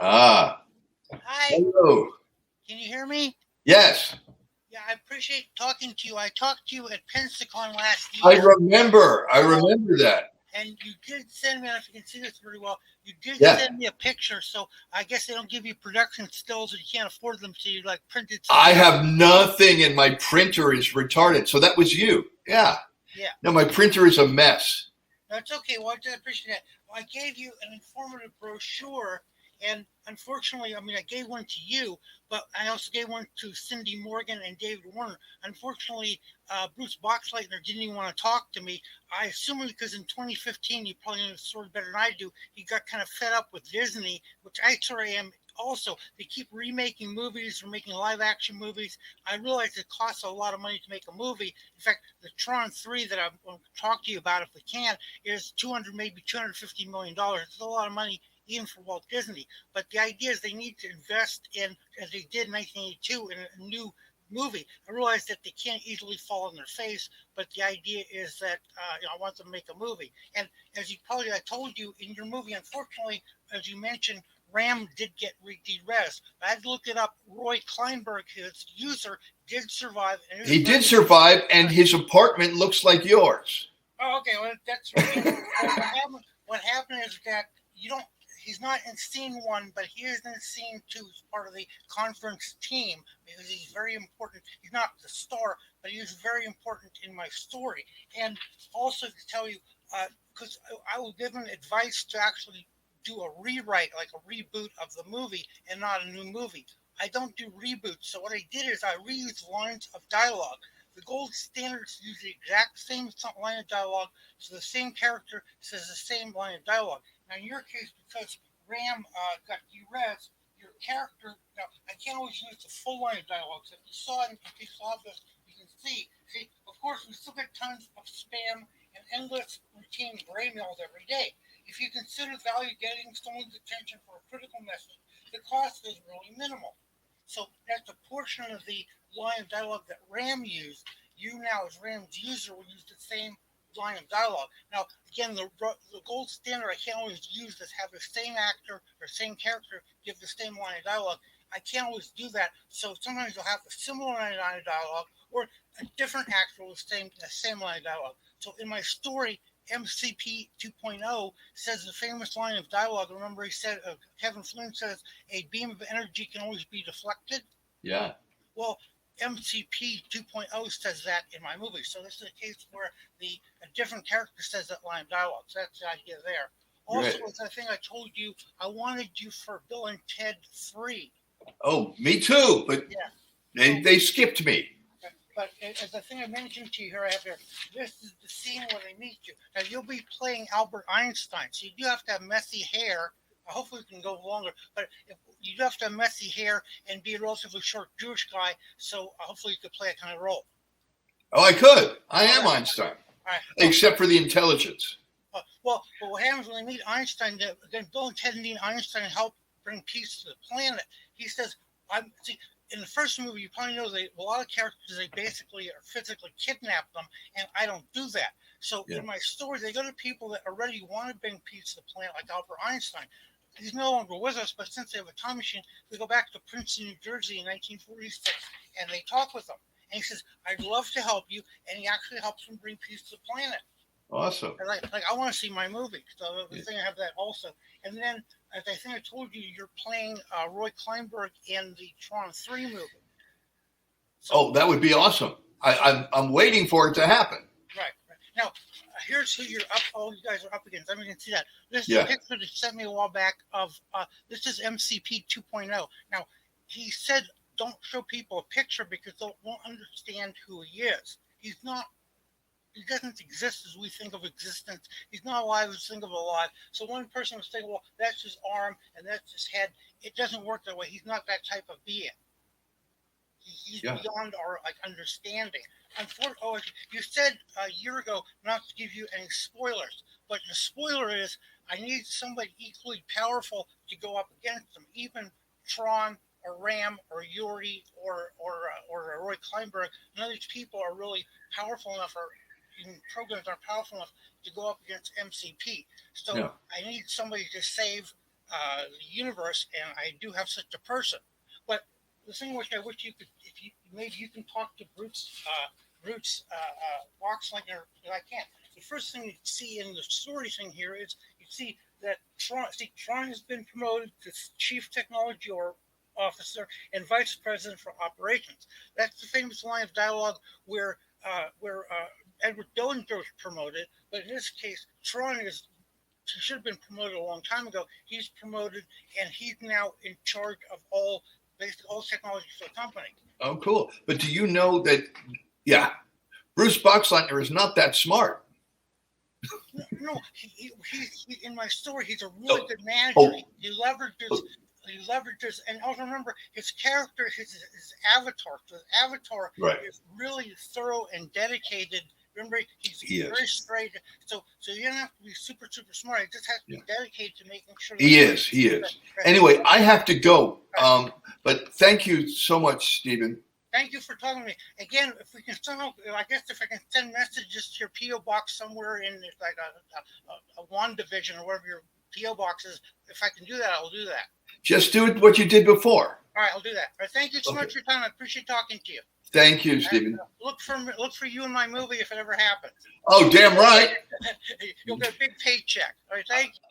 Ah, Hi, hello. can you hear me? Yes, Yeah, I appreciate talking to you. I talked to you at Pensacon last I year, remember. I uh, remember that. and you did send me, I don't know if you can see this very well, you did Yeah, send me a picture, so I guess they don't give you production stills or you can't afford them, so you like printed I something out. have nothing, and my printer is retarded. So that was you. Yeah. Yeah, No, my printer is a mess. that's okay. Well, I appreciate that. Well, I gave you an informative brochure, and unfortunately, I mean, I gave one to you, but I also gave one to Cindy Morgan and David Warner. Unfortunately, Bruce Boxleitner didn't even want to talk to me. I assume because in 2015, you probably know the story better than I do, he got kind of fed up with Disney, which I sort of am also. They keep remaking movies or making live action movies. I realize it costs a lot of money to make a movie. In fact, the Tron 3 that I'm going to talk to you about, if we can, is 200, maybe $250 million. It's a lot of money even for Walt Disney. But the idea is they need to invest in, as they did in 1982, in a new movie. I realize that they can't easily fall on their face, but the idea is that I want them to make a movie. And as you probably, I told you in your movie, unfortunately, as you mentioned, Ram did get de-res. I had to look it up. Roy Kleinberg, his user, did survive. And it was He did very survive, and his apartment looks like yours. Oh, okay. Well, that's really well, what happened is that you don't. He's not in scene one, but he is in scene two as part of the conference team because he's very important. He's not the star, but he is very important in my story. And also to tell you, because I was given advice to actually do a rewrite, like a reboot of the movie, and not a new movie. I don't do reboots, so what I did is I reused lines of dialogue. The gold standards use the exact same line of dialogue, so the same character says the same line of dialogue. Now, in your case, because Ram got de-res, your character. Now, I can't always use the full line of dialogue. So if you saw it, if you saw this, you can see. See, of course, we still get tons of spam and endless routine gray mails every day. If you consider the value getting someone's attention for a critical message, the cost is really minimal. So that's a portion of the line of dialogue that Ram used. You now, as Ram's user, will use the same line of dialogue. Now, again, the gold standard I can't always use is have the same actor or same character give the same line of dialogue. I can't always do that. So sometimes you'll have a similar line of dialogue or a different actor with the same line of dialogue. So in my story, MCP 2.0 says the famous line of dialogue. Remember, he said, Kevin Flynn says, a beam of energy can always be deflected. Yeah. Well, MCP 2.0 says that in my movie. So this is a case where a different character says that line of dialogue. So that's the idea there. Also, Great. as I think I told you, I wanted you for Bill and Ted 3. Oh, me too. But Yeah. they, So, they skipped me. but as I think I mentioned to you here, I have here, this is the scene where they meet you. Now, you'll be playing Albert Einstein, so you do have to have messy hair. Hopefully, we can go longer, but you do have to have messy hair and be a relatively short Jewish guy, so hopefully, you could play a kind of role. Oh, I could. I All am right. Einstein, All right. Well, except for the intelligence. well, but what happens when they meet Einstein? Again, Bill and Ted need Einstein to help bring peace to the planet. He says, "I'm see." In the first movie, you probably know a lot of characters they basically are physically kidnap them, and I don't do that. So Yeah. in my story, they go to people that already want to bring peace to the planet, like Albert Einstein. He's no longer with us, but since they have a time machine, they go back to Princeton, New Jersey in 1946, and they talk with him. And he says, "I'd love to help you," and he actually helps them bring peace to the planet. Awesome. Like I want to see my movie, so the thing I have that also. And then, as I think I told you, you're playing Roy Kleinberg in the Tron 3 movie. So Oh, that would be awesome. I'm waiting for it to happen. right. Now, here's who you're up. Oh, you guys are up against. I mean, you can see that. This is a Yeah. picture that sent me a while back of. This is MCP 2.0. Now, he said don't show people a picture because they won't understand who he is. He's not. He doesn't exist as we think of existence. He's not alive as we think of alive. So one person was saying, well, that's his arm and that's his head. It doesn't work that way. He's not that type of being. He's Yeah. beyond our understanding. Unfortunately, you said a year ago not to give you any spoilers, but the spoiler is I need somebody equally powerful to go up against him. Even Tron or Ram or Yuri or Roy Kleinberg, none of these people are really powerful enough, or even programs aren't powerful enough to go up against MCP. So Yeah. I need somebody to save the universe, and I do have such a person. But the thing which I wish you could, if you maybe you can talk to Bruce Boxlinger, but I can't. The first thing you see in the story thing here is you see that Tron has been promoted to chief technology or officer and vice president for operations. That's the famous line of dialogue where Edward Dillinger was promoted, but in this case, Tron should have been promoted a long time ago. He's promoted, and he's now in charge of basically all technology for the company. Oh, cool. But do you know that, yeah, Bruce Boxleitner is not that smart. No, he in my story, he's a really good manager. He leverages, and also remember his character, his avatar. So his avatar is really thorough and dedicated. Remember, he's very straight. So you don't have to be super smart. He just has to be dedicated to making sure. He is. Anyway, I have to go. But thank you so much, Stephen. Thank you for talking to me. Again, if we can somehow, I guess if I can send messages to your P.O. box somewhere in like a one division or whatever your P.O. box is, if I can do that, I'll do that. Just do what you did before. All right, I'll do that. All right, thank you so much for your time. I appreciate talking to you. Thank you, Stephen. Look for you in my movie if it ever happens. Oh, damn right. You'll get a big paycheck. All right, thank you.